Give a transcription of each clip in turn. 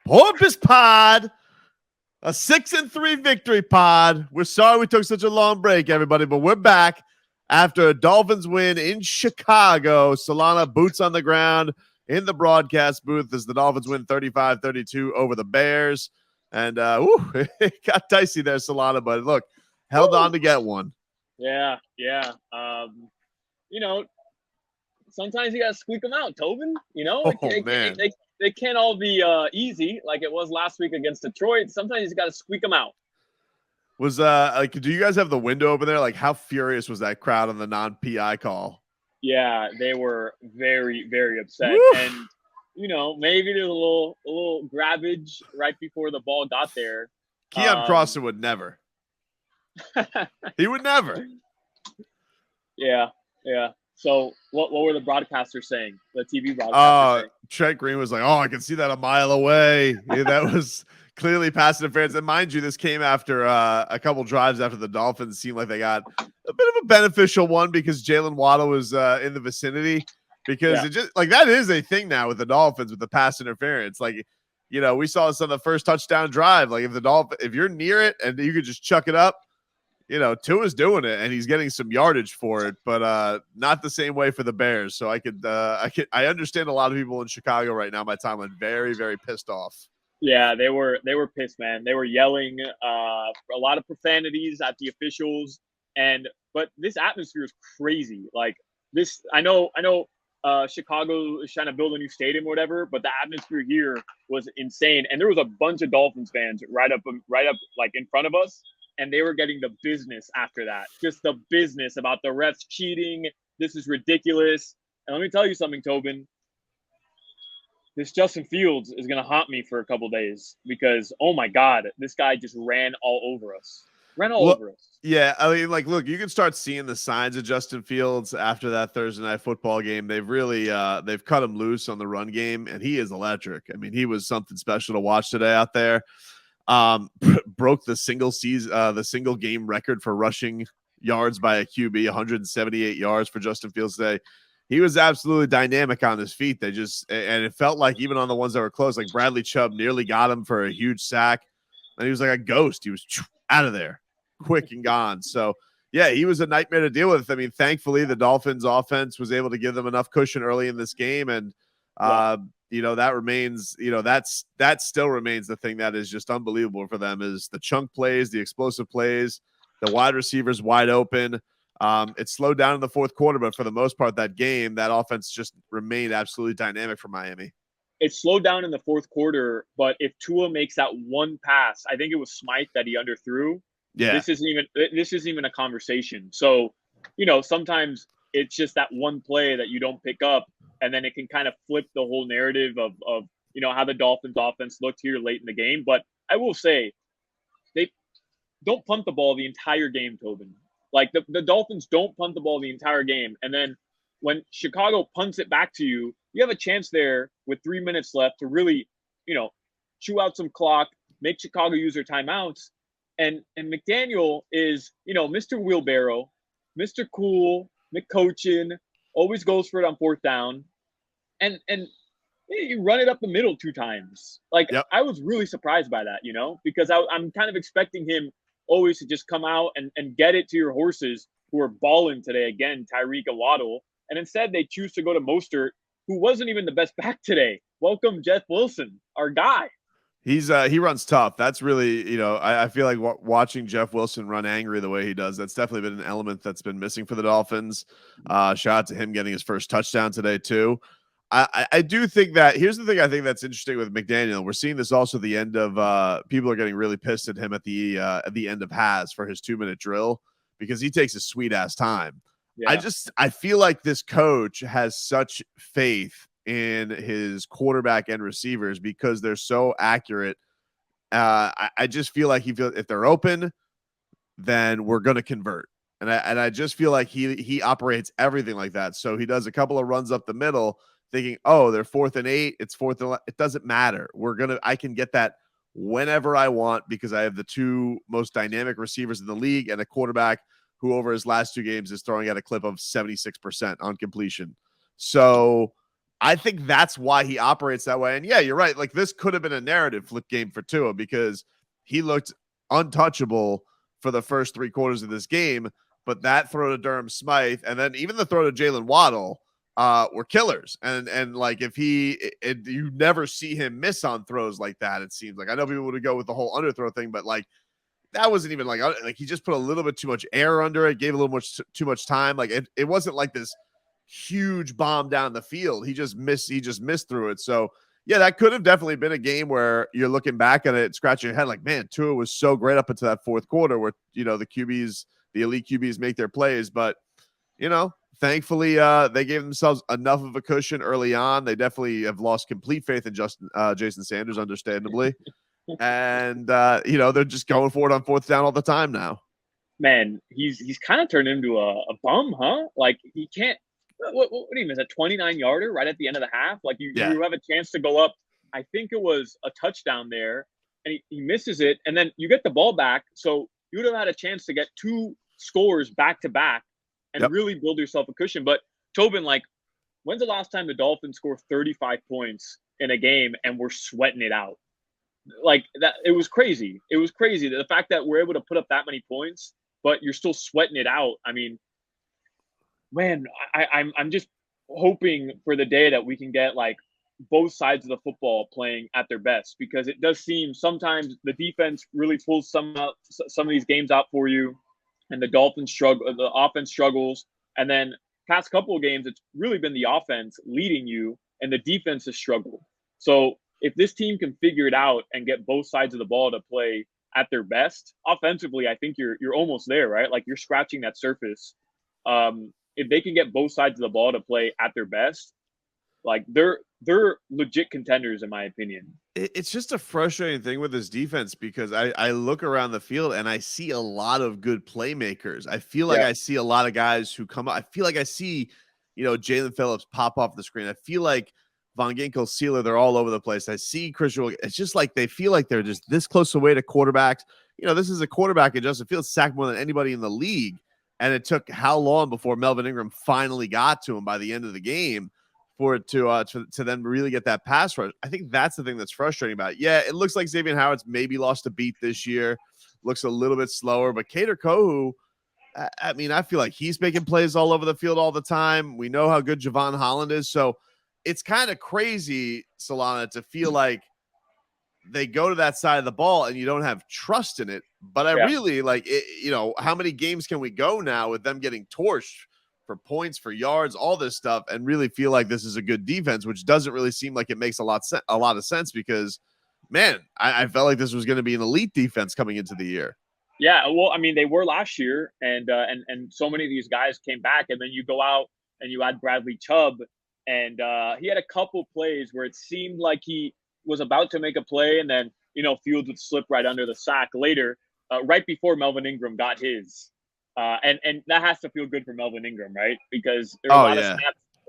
Porpoise Pod, a 6-3 victory pod. We're sorry we took such a long break, everybody, but we're back after a Dolphins win in Chicago. Solana boots on the ground in the broadcast booth as the Dolphins win 35-32 over the Bears. And it got dicey there, Solana, but look, held on to get one. Yeah. Sometimes you got to squeak them out, Tobin. Man. They can't all be easy like it was last week against Detroit. Sometimes you got to squeak them out. Was do you guys have the window over there? Like, how furious was that crowd on the non-PI call? Yeah, they were very, very upset. Woo! And maybe there's a little grabbage right before the ball got there. Keon Crossan would never. He would never. Yeah. So what were the broadcasters saying? The TV broadcasters saying? Trent Green was like, I can see that a mile away. Yeah, that was clearly pass interference. And mind you, this came after a couple drives after the Dolphins seemed like they got a bit of a beneficial one because Jalen Waddle was in the vicinity. Because it just like that is a thing now with the Dolphins with the pass interference. Like, we saw this on the first touchdown drive. Like if you're near it and you could just chuck it up, Tua's doing it and he's getting some yardage for it, but not the same way for the Bears. So I understand a lot of people in Chicago right now. My timeline very, very pissed off. Yeah, they were pissed, man. They were yelling a lot of profanities at the officials, but this atmosphere is crazy. Like this, I know. Chicago is trying to build a new stadium or whatever, but the atmosphere here was insane, and there was a bunch of Dolphins fans right up like in front of us. And they were getting the business after that. Just the business about the refs cheating. This is ridiculous. And let me tell you something, Tobin. This Justin Fields is going to haunt me for a couple days because, oh, my God, this guy just ran all over us. Over us. Yeah, I mean, look, you can start seeing the signs of Justin Fields after that Thursday night football game. They've really they've cut him loose on the run game, and he is electric. I mean, he was something special to watch today out there. Broke the single game record for rushing yards by a QB, 178 yards for Justin Fields today. He was absolutely dynamic on his feet. And it felt like even on the ones that were close, like Bradley Chubb nearly got him for a huge sack. And he was like a ghost. He was out of there quick and gone. So yeah, he was a nightmare to deal with. I mean, thankfully the Dolphins offense was able to give them enough cushion early in this game. And, that remains, that still remains the thing that is just unbelievable for them is the chunk plays, the explosive plays, the wide receivers wide open. It slowed down in the fourth quarter, but for the most part, that offense just remained absolutely dynamic for Miami. It slowed down in the fourth quarter, but if Tua makes that one pass, I think it was Smythe that he underthrew. Yeah. This isn't even a conversation. So, sometimes it's just that one play that you don't pick up. And then it can kind of flip the whole narrative of how the Dolphins offense looked here late in the game. But I will say, they don't punt the ball the entire game, Tobin. Like the Dolphins don't punt the ball the entire game. And then when Chicago punts it back to you, you have a chance there with 3 minutes left to really, chew out some clock, make Chicago use their timeouts. And McDaniel is, Mr. Wheelbarrow, Mr. Cool, McCoachin, always goes for it on fourth down. And you run it up the middle 2 times. I was really surprised by that, because I'm kind of expecting him always to just come out and get it to your horses who are balling today. Again, Tyreek and Waddle. And instead they choose to go to Mostert, who wasn't even the best back today. Welcome, Jeff Wilson, our guy. He runs tough. That's really, I feel like watching Jeff Wilson run angry the way he does, that's definitely been an element that's been missing for the Dolphins. Shout out to him getting his first touchdown today too. I do think that here's the thing I think that's interesting with McDaniel. We're seeing this also at the end of people are getting really pissed at him at the end of Has for his 2-minute drill because he takes a sweet ass time. Yeah. I feel like this coach has such faith in his quarterback and receivers because they're so accurate. I just feel like if they're open, then we're going to convert. And I just feel like he operates everything like that. So he does a couple of runs up the middle thinking, they're 4th and 8. It's 4th and it doesn't matter. I can get that whenever I want because I have the 2 most dynamic receivers in the league and a quarterback who over his last 2 games is throwing at a clip of 76% on completion. So I think that's why he operates that way. And yeah, you're right. Like this could have been a narrative flip game for Tua because he looked untouchable for the first 3 quarters of this game. But that throw to Durham Smythe and then even the throw to Jalen Waddle were killers. And like if you never see him miss on throws like that, it seems like. I know people would go with the whole underthrow thing, but like that wasn't even like he just put a little bit too much air under it, gave a little too much time. Like it wasn't like this huge bomb down the field. He just missed through it. So yeah, that could have definitely been a game where you're looking back at it, scratching your head like, man, Tua was so great up until that fourth quarter where, the QBs, the elite QBs make their plays. But, thankfully they gave themselves enough of a cushion early on. They definitely have lost complete faith in Jason Sanders, understandably. And, they're just going for it on fourth down all the time now. Man, he's kind of turned into a bum, huh? Like he can't. What do you mean? Is a 29-yarder right at the end of the half? Like you have a chance to go up. I think it was a touchdown there, and he misses it, and then you get the ball back. So you would have had a chance to get 2 scores back to back and really build yourself a cushion. But Tobin, like, when's the last time the Dolphins scored 35 points in a game and we're sweating it out? Like that, it was crazy. It was crazy. The fact that we're able to put up that many points, but you're still sweating it out. I mean, man, I'm just hoping for the day that we can get like both sides of the football playing at their best, because it does seem sometimes the defense really pulls some of these games out for you, and the Dolphins struggle, the offense struggles, and then past couple of games it's really been the offense leading you and the defense has struggled. So if this team can figure it out and get both sides of the ball to play at their best offensively, I think you're almost there, right? Like you're scratching that surface. If they can get both sides of the ball to play at their best, like they're legit contenders in my opinion. It's just a frustrating thing with this defense because I look around the field and I see a lot of good playmakers. I feel like I see a lot of guys who come up. I feel like I see, Jalen Phillips pop off the screen. I feel like Von Ginkel, Sealer, they're all over the place. I see Christian. It's just like they feel like they're just this close away to quarterbacks. This is a quarterback in Justin Fields sacked more than anybody in the league. And it took how long before Melvin Ingram finally got to him by the end of the game for it to then really get that pass rush? I think that's the thing that's frustrating about it. Yeah, it looks like Xavier Howard's maybe lost a beat this year. Looks a little bit slower, but Kader Kohu, I mean, I feel like he's making plays all over the field all the time. We know how good Javon Holland is. So it's kind of crazy, Solana, to feel like they go to that side of the ball and you don't have trust in it. But I really like it, how many games can we go now with them getting torched for points, for yards, all this stuff, and really feel like this is a good defense, which doesn't really seem like it makes a lot of sense because, man, I felt like this was going to be an elite defense coming into the year. Yeah, well, I mean, they were last year, and so many of these guys came back, and then you go out and you add Bradley Chubb, and he had a couple plays where it seemed like he was about to make a play, and then Fields would slip right under the sack later, right before Melvin Ingram got his. And that has to feel good for Melvin Ingram, right? Because there were a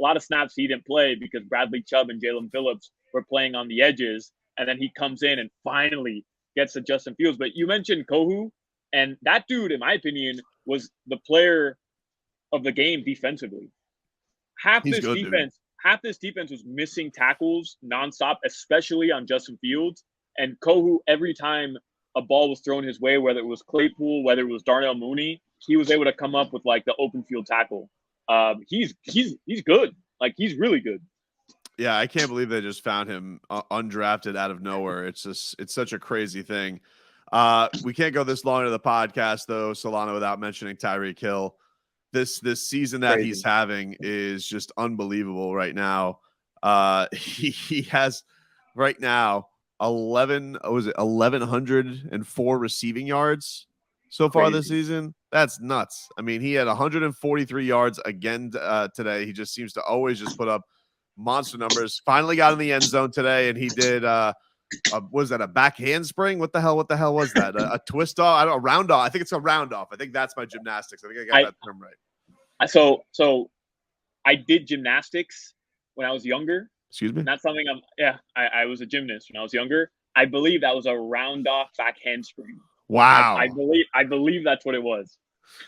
lot of snaps he didn't play because Bradley Chubb and Jalen Phillips were playing on the edges, and then he comes in and finally gets to Justin Fields. But you mentioned Kohu, and that dude, in my opinion, was the player of the game defensively. Half this defense was missing tackles nonstop, especially on Justin Fields. And Kohu, every time a ball was thrown his way, whether it was Claypool, whether it was Darnell Mooney, he was able to come up with like the open field tackle. He's good. Like he's really good. Yeah, I can't believe they just found him undrafted out of nowhere. It's such a crazy thing. We can't go this long into the podcast though, Solana, without mentioning Tyreek Hill. This season that he's having is just unbelievable right now. He has right now 1,104 receiving yards so far this season. That's nuts. I mean, he had 143 yards again today. He just seems to always just put up monster numbers. Finally got in the end zone today, and he did was that a back handspring? What the hell was that? A twist off? A round off. I think it's a round off. I think that's my gymnastics. I think I got that term right. So I did gymnastics when I was younger. Excuse me? Not something I was a gymnast when I was younger. I believe that was a round off back handspring. Wow. I believe that's what it was.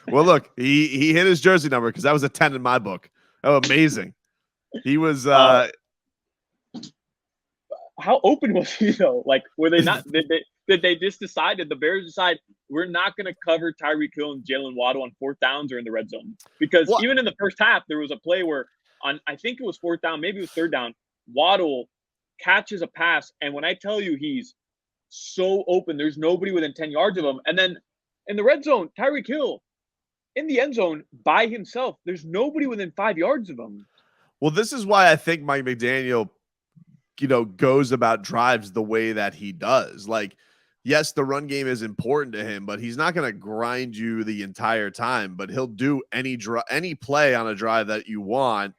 Well, look, he hit his jersey number because that was a 10 in my book. Oh, amazing. He was how open was he though? Like, were they not? Did they just decide? Did the Bears decide we're not going to cover Tyreek Hill and Jalen Waddle on fourth downs or in the red zone? Because What? even in the first half, there was a play where on I think it was fourth down, maybe it was third down. Waddle catches a pass, and when I tell you he's so open, there's nobody within 10 yards of him. And then in the red zone, Tyreek Hill in the end zone by himself. There's nobody within 5 yards of him. Well, this is why I think Mike McDaniel, goes about drives the way that he does. Like, yes, the run game is important to him, but he's not going to grind you the entire time. But he'll do any play on a drive that you want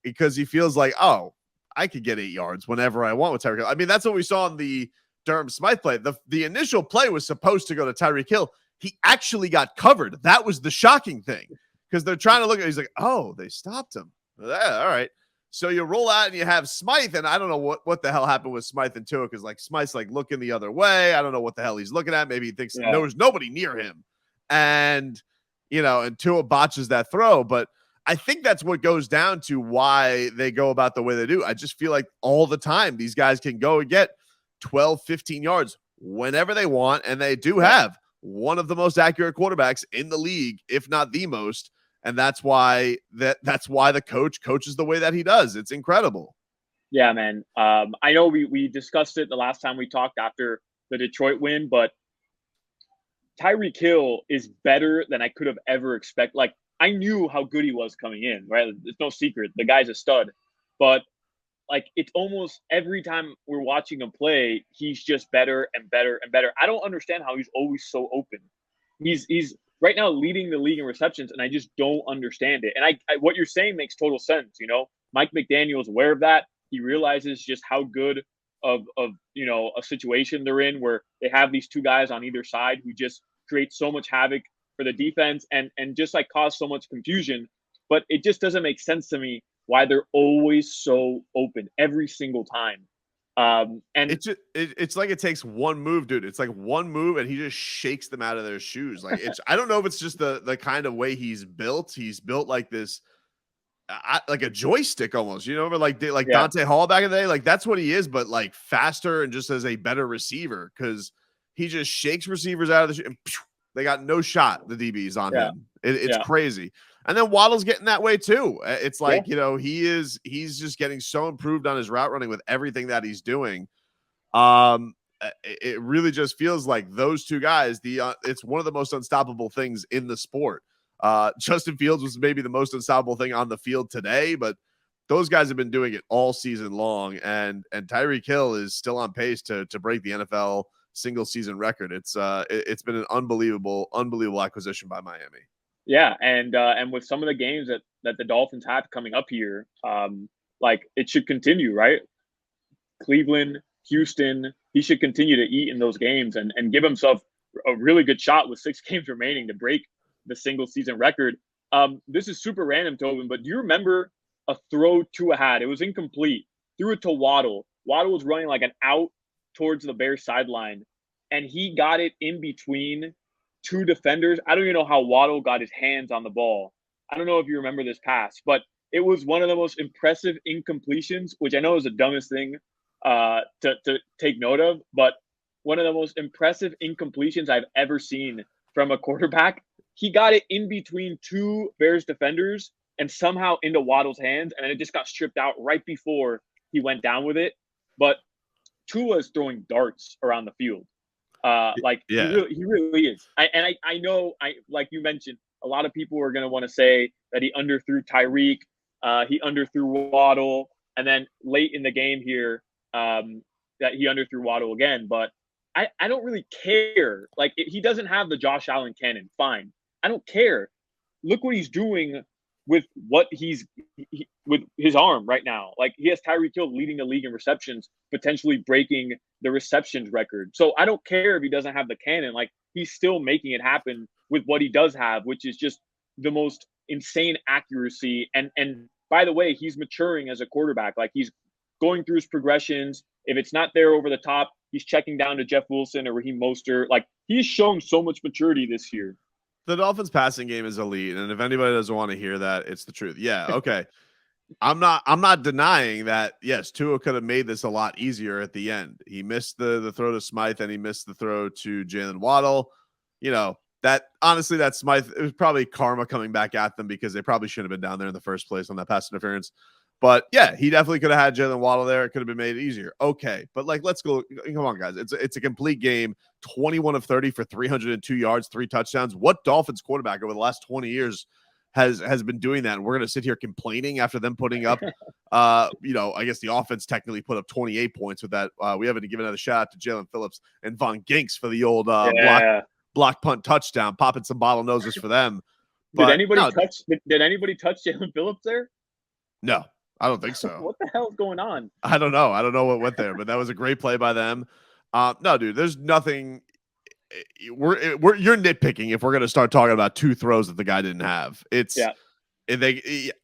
because he feels like, oh, I could get 8 yards whenever I want with Tyreek Hill. I mean, that's what we saw in the Durham Smythe play. The initial play was supposed to go to Tyreek Hill. He actually got covered. That was the shocking thing because they're trying to look at it. He's like, oh, they stopped him. Yeah, all right. So you roll out and you have Smythe, and I don't know what the hell happened with Smythe and Tua because like Smythe's like looking the other way. I don't know what the hell he's looking at. Maybe he thinks there was nobody near him, and and Tua botches that throw. But I think that's what goes down to why they go about the way they do. I just feel like all the time these guys can go and get 12, 15 yards whenever they want, and they do have one of the most accurate quarterbacks in the league, if not the most. And that's why the coach coaches the way that he does. It's incredible. Yeah, man. I know we discussed it the last time we talked after the Detroit win, but Tyreek Hill is better than I could have ever expected. Like, I knew how good he was coming in, right? It's no secret. The guy's a stud. But like, it's almost every time we're watching him play, he's just better and better and better. I don't understand how he's always so open. He's right now leading the league in receptions, and I just don't understand it. And I what you're saying makes total sense. Mike McDaniel is aware of that. He realizes just how good of a situation they're in, where they have these two guys on either side who just create so much havoc for the defense and just like cause so much confusion. But it just doesn't make sense to me why they're always so open every single time. And it's like it takes one move, dude. It's like one move and he just shakes them out of their shoes. Like, I don't know if it's just the kind of way he's built. He's built like this, like a joystick almost, but like Dante Hall back in the day. Like, that's what he is, but like faster and just as a better receiver, because he just shakes receivers out of the shoe and they got no shot. The DBs on him. It's crazy. And then Waddle's getting that way too. It's like, he's just getting so improved on his route running with everything that he's doing. It really just feels like those two guys, it's one of the most unstoppable things in the sport. Justin Fields was maybe the most unstoppable thing on the field today, but those guys have been doing it all season long. And Tyreek Hill is still on pace to break the NFL single season record. It's been an unbelievable acquisition by Miami. Yeah, and with some of the games that the Dolphins have coming up here, like, it should continue, right? Cleveland, Houston, he should continue to eat in those games and give himself a really good shot with 6 games remaining to break the single season record. This is super random, Tobin, but do you remember a throw Tua had? It was incomplete. Threw it to Waddle. Waddle was running like an out towards the Bears sideline, and he got it in between 2 defenders. I don't even know how Waddle got his hands on the ball. I don't know if you remember this pass, but it was one of the most impressive incompletions, which I know is the dumbest thing to take note of, but one of the most impressive incompletions I've ever seen from a quarterback. He got it in between 2 Bears defenders and somehow into Waddle's hands, and then it just got stripped out right before he went down with it. But Tua is throwing darts around the field. He really is. I know, like you mentioned, a lot of people are going to want to say that he underthrew Tyreek, he underthrew Waddle, and then late in the game here, that he underthrew Waddle again. But I don't really care. Like, he doesn't have the Josh Allen cannon. Fine, I don't care. Look what he's doing with with his arm right now. Like, he has Tyreek Hill leading the league in receptions, potentially breaking the receptions record. So I don't care if he doesn't have the cannon. Like, he's still making it happen with what he does have, which is just the most insane accuracy. And by the way, he's maturing as a quarterback. Like, he's going through his progressions. If it's not there over the top, he's checking down to Jeff Wilson or Raheem Mostert. Like, he's shown so much maturity this year. The Dolphins passing game is elite. And if anybody doesn't want to hear that, it's the truth. Yeah. Okay. I'm not denying that. Yes, Tua could have made this a lot easier at the end. He missed the throw to Smythe and he missed the throw to Jalen Waddle. You know, that honestly, that Smythe, it was probably karma coming back at them because they probably should have been down there in the first place on that pass interference. But yeah, he definitely could have had Jalen Waddle there. It could have been made easier. Okay, but like, let's go. Come on, guys. It's a complete game. 21 of 30 for 302 yards, 3 touchdowns. What Dolphins quarterback over the last 20 years has been doing that? And we're going to sit here complaining after them putting up, I guess the offense technically put up 28 points with that. We haven't given another shout out to Jalen Phillips and Von Ginks for the old block punt touchdown, popping some bottle noses for them. But did anybody touch Jalen Phillips there? No, I don't think so. What the hell is going on? I don't know. I don't know what went there, but that was a great play by them. No, dude, there's nothing. You're nitpicking if we're going to start talking about 2 throws that the guy didn't have.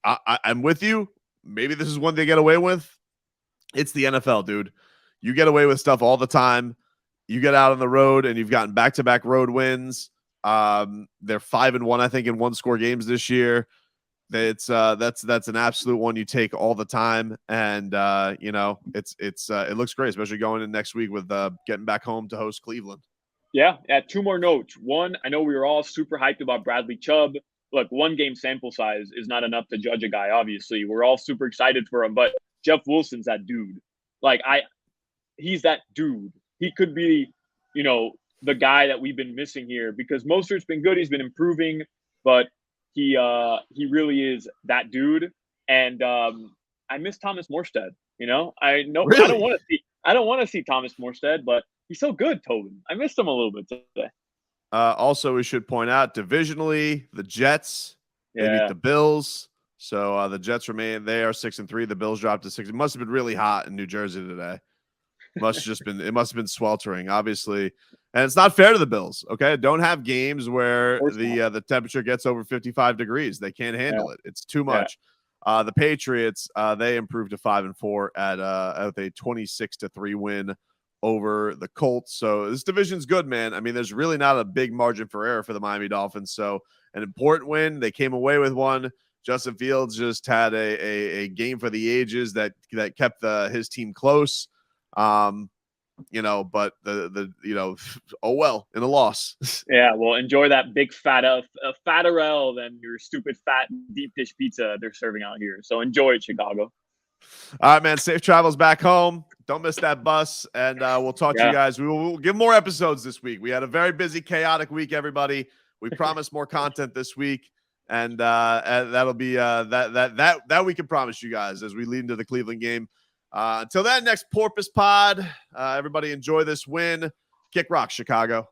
I'm with you. Maybe this is one they get away with. It's the NFL, dude. You get away with stuff all the time. You get out on the road and you've gotten back-to-back road wins. They're 5-1, I think, in 1-score games this year. That's an absolute one you take all the time, and it looks great, especially going in next week with getting back home to host Cleveland. Yeah, 2 more notes. One, I know we were all super hyped about Bradley Chubb. Look, 1 game sample size is not enough to judge a guy. Obviously, we're all super excited for him, but Jeff Wilson's that dude. He's that dude. He could be, the guy that we've been missing here because Mostert's been good. He's been improving, but he really is that dude. And I miss Thomas Morstead. I know really? I don't want to see Thomas Morstead, but he's so good, Tobin. I missed him a little bit today. Also, we should point out divisionally, the Jets they beat the Bills. So the Jets remain. They are 6-3. The Bills dropped to 6. It must have been really hot in New Jersey today. It must have been sweltering, obviously. And it's not fair to the Bills. Okay, don't have games where the temperature gets over 55 degrees. They can't handle it. It's too much. The Patriots they improved to 5-4 at a 26-3 win over the Colts. So this division's good, man. I mean, there's really not a big margin for error for the Miami Dolphins. So an important win. They came away with one. Justin Fields just had a game for the ages that kept his team close. But oh well, in a loss. Yeah, well, enjoy that big fatter L than your stupid fat deep dish pizza they're serving out here. So enjoy it, Chicago. All right, man. Safe travels back home. Don't miss that bus, and we'll talk to you guys. We'll give more episodes this week. We had a very busy, chaotic week, everybody. We promised more content this week, and that'll be that we can promise you guys as we lead into the Cleveland game. Until then, next Porpoise Pod. Everybody enjoy this win. Kick rock, Chicago.